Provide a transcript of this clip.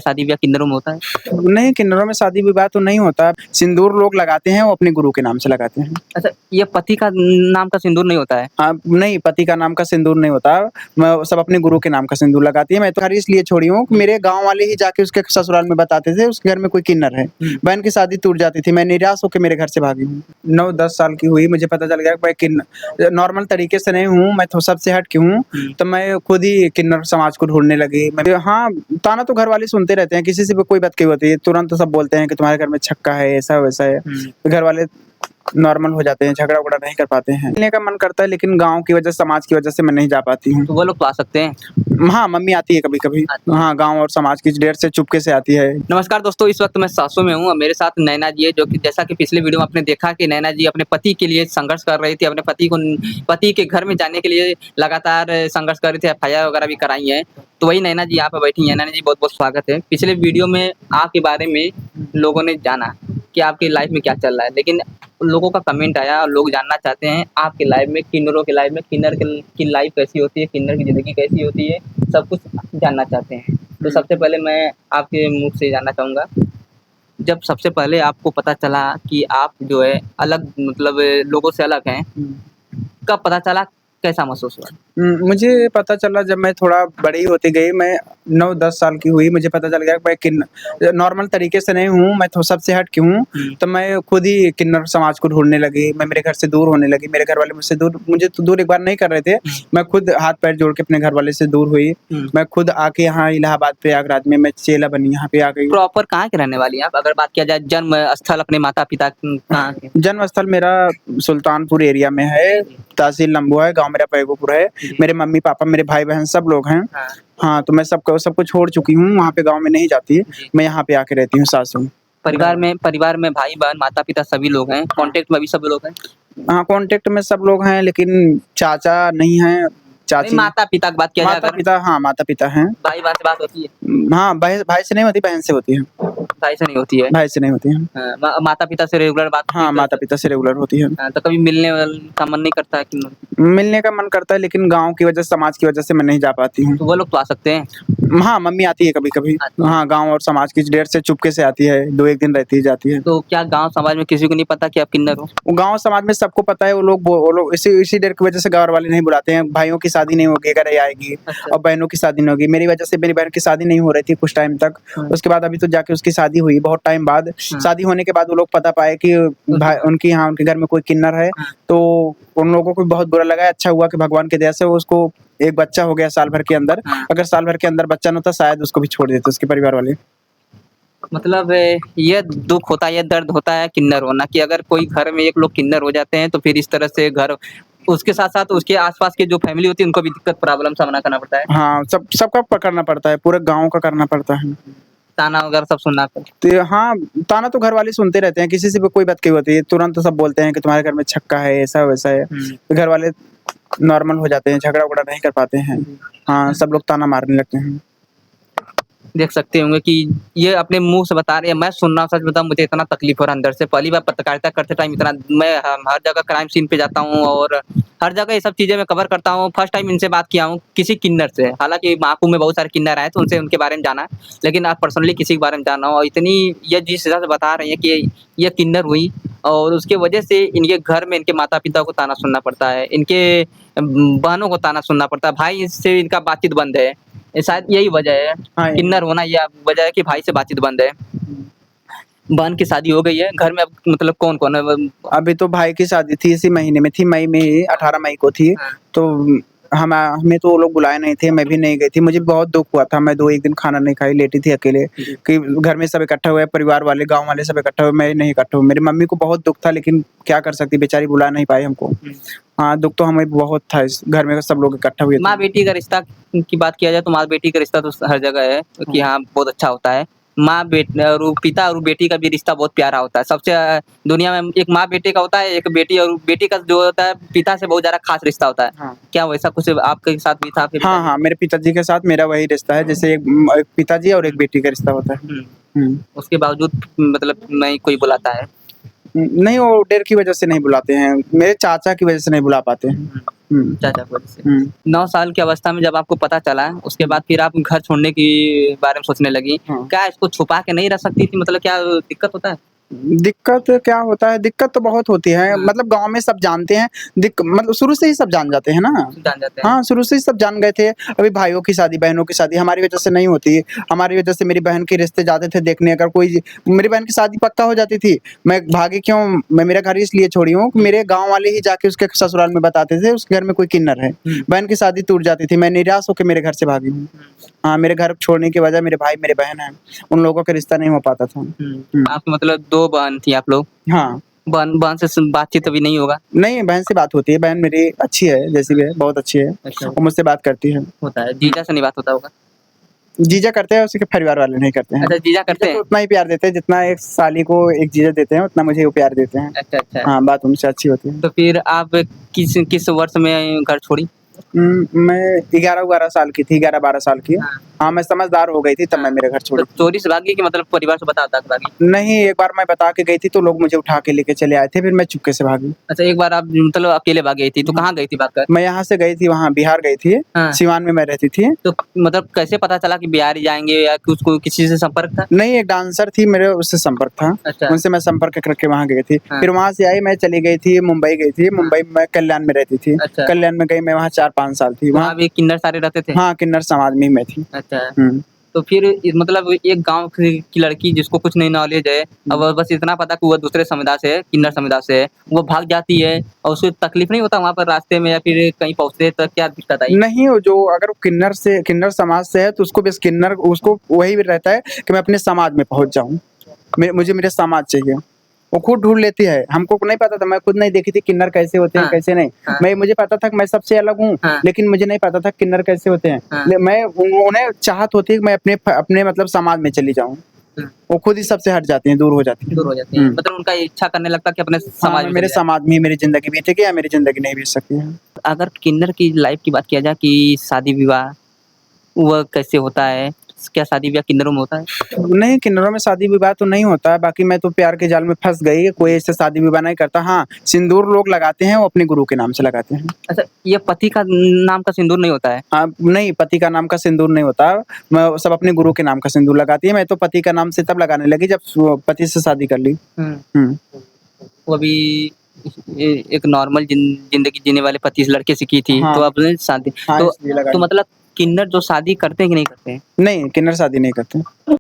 शादी ब्याह किन्नरों में होता है? नहीं, किन्नरों में शादी-विवाह तो नहीं होता। सिंदूर लोग लगाते हैं, वो अपने गुरु के नाम से लगाते हैं। अच्छा, ये पति का नाम का सिंदूर नहीं होता है? नहीं, पति का नाम का सिंदूर नहीं होता। मैं सब अपने गुरु के नाम का सिंदूर लगाती है। मैं तो खाली इसलिए छोड़ी हूँ कि मेरे गाँव वाले ही जाके उसके ससुराल में बताते थे, उसके घर में कोई किन्नर है। बहन की शादी टूट जाती थी, मैं निराश होके मेरे घर से भागी हूँ। 9-10 साल की हुई, मुझे पता चल गया कि मैं नॉर्मल तरीके से नहीं हूँ, मैं तो सबसे हट के हूँ, तो मैं खुद ही किन्नर समाज को ढूँढने लगी। हाँ, ताना तो घर वाले सुनते रहते हैं, किसी से भी कोई बात कही होती है, तुरंत सब बोलते हैं कि तुम्हारे घर में छक्का है, ऐसा-वैसा है। तो घर वाले नॉर्मल हो जाते हैं, झगड़ा-वगड़ा नहीं कर पाते हैं। मिलने का मन करता है लेकिन गाँव की वजह, समाज की वजह से मैं नहीं जा पाती हूँ। तो वो लोग तो आ सकते हैं? हाँ, मम्मी आती है कभी-कभी। हाँ, गाँव और समाज की डेर से चुपके से आती है। नमस्कार दोस्तों, इस वक्त मैं सासों में हूँ और मेरे साथ नैना जी है, जो कि जैसा कि पिछले वीडियो में आपने देखा कि नैना जी अपने पति के लिए संघर्ष कर रही थी, अपने पति के घर में जाने के लिए लगातार संघर्ष कर रही थी, एफआईआर वगैरह भी कराई है। तो वही नैना जी यहाँ पे बैठी हैं। नैना जी बहुत-बहुत स्वागत है। पिछले वीडियो में आपके बारे में लोगों ने जाना कि आपकी लाइफ में क्या चल रहा है, लेकिन लोगों का कमेंट आया और लोग जानना चाहते हैं आपकी लाइफ में, किन्नरों की लाइफ में, किन्नर की लाइफ कैसी होती है, किन्नर की ज़िंदगी कैसी होती है, सब कुछ जानना चाहते हैं। तो सबसे पहले मैं आपके मुँह से जानना चाहूँगा, जब सबसे पहले आपको पता चला कि आप जो है अलग मतलब लोगों से अलग हैं, कब पता चला? कैसा महसूस हुआ? मुझे पता चला जब मैं थोड़ा बड़ी होती गई, मैं 9-10 साल की हुई, मुझे पता चल गया कि मैं नॉर्मल तरीके से नहीं हूँ, मैं तो सबसे हट के हूँ, तो मैं खुद ही किन्नर समाज को ढूँढने लगी। मैं मेरे घर से दूर होने लगी, मेरे घर वाले मुझे तो दूर एक बार नहीं कर रहे थे। मैं खुद हाथ-पैर जोड़ के अपने घर वाले से दूर हुई। मैं खुद आके यहाँ इलाहाबाद, प्रयागराज में मैं चेला बनी, यहाँ पे आ गई। प्रॉपर कहाँ के रहने वाली हैं आप? अगर बात किया जाए जन्म स्थल अपने माता-पिता कहाँ के? जन्म स्थल मेरा सुल्तानपुर एरिया में है, तहसील लंबुआ है, गाँव मेरा पैगोपुर है। मेरे मम्मी-पापा, मेरे भाई-बहन सब लोग हैं। हाँ। हाँ, तो मैं सबको छोड़ चुकी हूँ, वहाँ पे गाँव में नहीं जाती, मैं यहाँ पे आके रहती हूँ सास में। परिवार में भाई-बहन, माता-पिता सभी लोग हैं, कॉन्टैक्ट में भी सब लोग हैं? हाँ, कॉन्टैक्ट में सब लोग हैं लेकिन चाचा नहीं हैं, नहीं, चाची माता-पिता की बात किया जाए अगर माता-पिता हाँ, माता-पिता हैं। भाई-बहन से बात होती है? हाँ, भाई से नहीं होती, बहन से होती है। भाई से नहीं होती है? भाई से नहीं होती है। माता-पिता से रेगुलर बात हाँ, माता-पिता से रेगुलर होती है। तो कभी मिलने का मन नहीं करता है कि मिलने का मन करता है लेकिन गाँव की वजह, समाज की वजह से मैं नहीं जा पाती हूँ। तो वो लोग तो आ सकते हैं? हाँ, मम्मी आती है कभी-कभी। हाँ, गाँव और समाज की डेर से चुपके से आती है, 2-1 दिन रहती जाती है। तो क्या गाँव समाज में किसी को नहीं पता कि आप किन्नर हो? गाँव समाज में सबको पता है, वो लोग इसी डर की वजह से गाँव वाले नहीं बुलाते हैं। भाइयों की शादी नहीं होगी अगर ये आएगी और बहनों की शादी नहीं होगी। मेरी वजह से मेरी बहन की शादी नहीं हो रही थी कुछ टाइम तक। उसके बाद अभी तो जाके उसकी शादी हुई बहुत टाइम बाद। शादी होने के बाद वो लोग पता पाए कि उनके यहाँ उनके घर में कोई किन्नर है, तो उन लोगों को बहुत बुरा लगा। अच्छा हुआ कि भगवान की दया से उसको एक बच्चा हो गया साल भर के अंदर। अगर साल भर के अंदर बच्चा ना होता शायद उसको भी छोड़ देते उसके परिवार वाले। मतलब ये दुःख होता है, ये दर्द होता है किन्नर होना कि अगर कोई घर में एक लोग किन्नर हो जाते हैं तो फिर इस तरह से घर उसके साथ-साथ उसके आस-पास की जो फैमिली होती है उनको भी दिक्कत प्रॉब्लम सामना करना पड़ता है। हाँ, सबका पकड़ना पड़ता है, पूरे गाँव का करना पड़ता है। ताना वगैरह सब सुनना तो हाँ, ताना तो घर वाले सुनते रहते हैं, किसी से भी कोई बात कही होती है, तुरंत सब बोलते हैं कि तुम्हारे घर में छक्का है, ऐसा-वैसा है। तो घर वाले नॉर्मल हो जाते हैं, झगड़ा-वगड़ा नहीं कर पाते हैं। हाँ, सब लोग ताना मारने लगते हैं। देख सकते होंगे कि ये अपने मुँह से बता रहे हैं, मैं सुन रहा हूँ, सच बताऊँ मुझे इतना तकलीफ हो रहा है अंदर से। पहली बार पत्रकारिता करते टाइम इतना मैं हर जगह क्राइम सीन पे जाता हूँ और हर जगह ये सब चीज़ें मैं कवर करता हूँ। फर्स्ट टाइम इनसे बात किया हूँ किसी किन्नर से। हालाँकि महाकुंभ में बहुत सारे किन्नर आए तो उनसे उनके बारे में जाना, लेकिन आज पर्सनली किसी के बारे में जाना और इतनी ये जिस हिसाब से बता रही हैं कि ये किन्नर हुई और उसके वजह से इनके घर में इनके माता-पिता को ताना सुनना पड़ता है, इनके बहनों को ताना सुनना पड़ता है, भाई से इनका बातचीत बंद है। शायद यही वजह है, हाँ, किन्नर होना ये वजह है कि भाई से बातचीत बंद है। बहन की शादी हो गई है, घर में अब मतलब कौन-कौन है? अभी तो भाई की शादी थी इसी महीने में थी, मई में ही 18 मई को थी। तो हमें तो वो लोग बुलाए नहीं थे, मैं भी नहीं गई थी। मुझे बहुत दुःख हुआ था, मैं 2-1 दिन खाना नहीं खाई, लेटी थी अकेले कि घर में सब इकट्ठा हुए, परिवार वाले, गाँव वाले सब इकट्ठा हुए, मैं नहीं इकट्ठा हुई। मेरी मम्मी को बहुत दुःख था लेकिन क्या कर सकती बेचारी, बुला नहीं पाई हमको। हाँ, दुःख तो हमें बहुत था, इस घर में सब लोग इकट्ठा हुए थे। माँ-बेटी का रिश्ता की बात किया जाए तो माँ-बेटी का रिश्ता तो हर जगह है कि हाँ, बहुत अच्छा होता है। और पिता और बेटी का भी रिश्ता बहुत प्यारा होता है। सबसे दुनिया में एक माँ-बेटे का होता है, एक बेटी और बेटी का जो होता है पिता से बहुत ज़्यादा ख़ास रिश्ता होता है। हाँ। क्या वैसा कुछ आपके साथ भी था आपके हाँ, पिताजी? हाँ, मेरे पिताजी के साथ मेरा वही रिश्ता है, जैसे एक पिताजी और एक बेटी का रिश्ता होता है। उसके बावजूद मतलब नहीं कोई बुलाता है। नहीं, वो डर की वजह से नहीं बुलाते हैं, मेरे चाचा की वजह से नहीं बुला पाते हैं। चाचा की वजह से। हुँ। 9 साल की अवस्था में जब आपको पता चला, उसके बाद फिर आप घर छोड़ने की बारे में सोचने लगी। हाँ। क्या इसको छुपा के नहीं रख सकती थी? मतलब क्या दिक्कत होता है? दिक्कत क्या होता है, दिक्कत तो बहुत होती है, हाँ। मतलब गाँव में सब जानते हैं, मतलब शुरू से ही सब जान जाते हैं ना। जान जाते हैं। हाँ, शुरू से ही सब जान गए थे। अभी भाइयों की शादी, बहनों की शादी हमारी वजह से नहीं होती। हमारी वजह से मेरी बहन के रिश्ते जाते थे देखने, अगर कोई मेरी बहन की शादी पक्का हो जाती थी, मैं भागी क्यों, मैं मेरा घर इसलिए छोड़ी हूँ कि मेरे गाँव वाले ही जाके उसके ससुराल में बताते थे, उसके घर में कोई किन्नर है। हुँ। बहन की शादी टूट जाती थी, मैं निराश होके मेरे घर से भागी हूँ। हाँ, मेरे घर छोड़ने की वजह मेरे भाई, मेरे बहन हैं, उन लोगों का रिश्ता नहीं हो पाता था। आपकी मतलब 2 बहन थी आप लोग? हाँ। बहन बहन से बातचीत अभी नहीं होगा? नहीं, बहन से बात होती है, बहन मेरी अच्छी है, जैसी भी है, बहुत अच्छी है। अच्छा। वो मुझसे बात करती है। होता है, जीजा से नहीं बात होता होगा? जीजा करते हैं, उसके परिवार वाले नहीं करते हैं। अच्छा, जीजा करते जीजा हैं? तो उतना ही प्यार देते हैं, जितना एक साली को एक जीजा देते हैं, उतना मुझे वो प्यार देते हैं। अच्छा, अच्छा। हाँ, बात उनसे अच्छी होती है। तो फिर आप किस किस वर्ष में घर छोड़ी? मैं 11-12 साल की थी, 11-12 साल की। हाँ। हाँ, मैं समझदार हो गई थी तब हाँ। मैं मेरे घर तो छोड़ी। चोरी से भागी कि मतलब परिवार से बता के भागी? नहीं, एक बार मैं बता के गई थी तो लोग मुझे उठा के लेके चले आए थे, फिर मैं चुपके से भागी। अच्छा, एक बार आप मतलब अकेले भाग गई थी, तो कहाँ गई थी भागकर? मैं यहाँ से गई थी, वहाँ बिहार गई थी, हाँ। सिवान में मैं रहती थी। तो मतलब कैसे पता चला कि बिहार ही जाएँगे या कुछ को किसी से संपर्क था? नहीं, एक डांसर थी, मेरे उससे संपर्क था। अच्छा। उनसे मैं संपर्क करके वहाँ गई थी। हाँ। फिर वहाँ से आई, मैं चली गई थी, मुंबई गई थी। मुंबई में मैं कल्याण में रहती थी। अच्छा। कल्याण में गई, मैं वहाँ 4-5 साल थी। वहाँ भी किन्नर सारे रहते थे? हाँ, किन्नर समाज में ही मैं थी। अच्छा। हुँ। तो फिर मतलब एक गाँव की लड़की जिसको कुछ नहीं नॉलेज है, अब वो बस इतना पता कि वो दूसरे समुदाय से है, किन्नर समुदाय से है, वो भाग जाती है और उसे तकलीफ नहीं होता वहाँ पर रास्ते में या फिर कहीं पहुँचते तक क्या दिक्कत आई? नहीं, वो जो अगर वो किन्नर समाज से है तो उसको बस किन्नर उसको वही रहता है कि मैं अपने समाज में पहुँच जाऊँ। मुझे मेरे समाज चाहिए। वो खुद ढूँढ लेती है, हमको नहीं पता था, मैं खुद नहीं देखी थी किन्नर कैसे होते हैं, हाँ। कैसे नहीं। हाँ। मुझे पता था कि मैं सबसे अलग हूँ, हाँ। लेकिन मुझे नहीं पता था किन्नर कैसे होते हैं। हाँ। मैं उन्हें चाहत होती है कि मैं अपने मतलब समाज में चली जाऊँ। हुँ। वो खुद ही सबसे हट जाती हैं, दूर हो जाती हैं। दूर हो जाती हैं। हुँ। मतलब उनका इच्छा करने लगता है कि अपने हाँ, समाज मैं में मेरे चले जाएँ। समाज में ही मेरी ज़िंदगी बीतेगी या मेरी ज़िंदगी नहीं बीत सकती है। अगर किन्नर की लाइफ़ की बात किया जाए कि शादी-विवाह वह कैसे होता है? क्या शादी-ब्याह किन्नरों में होता है? नहीं, किन्नरों में शादी-विवाह तो नहीं होता है, बाकी मैं तो प्यार के जाल में फँस गई, कोई ऐसे शादी-विवाह नहीं करता। हाँ, सिंदूर लोग लगाते हैं, वो अपने गुरु के नाम से लगाते हैं। अच्छा, ये पति का नाम का सिंदूर नहीं होता है? नहीं, पति का नाम का सिंदूर नहीं होता, मैं सब अपने गुरु के नाम का सिंदूर लगाती है, मैं तो पति का नाम से तब लगाने लगी जब पति से शादी कर ली। हुँ। हुँ। वो अभी एक नॉर्मल ज़िंदगी जीने वाले पति इस लड़के से की थी, हाँ, तो आपने शादी हाँ, तो इसलिए लगा तो ली। मतलब किन्नर जो शादी करते हैं कि नहीं करते हैं? नहीं, किन्नर शादी नहीं करते।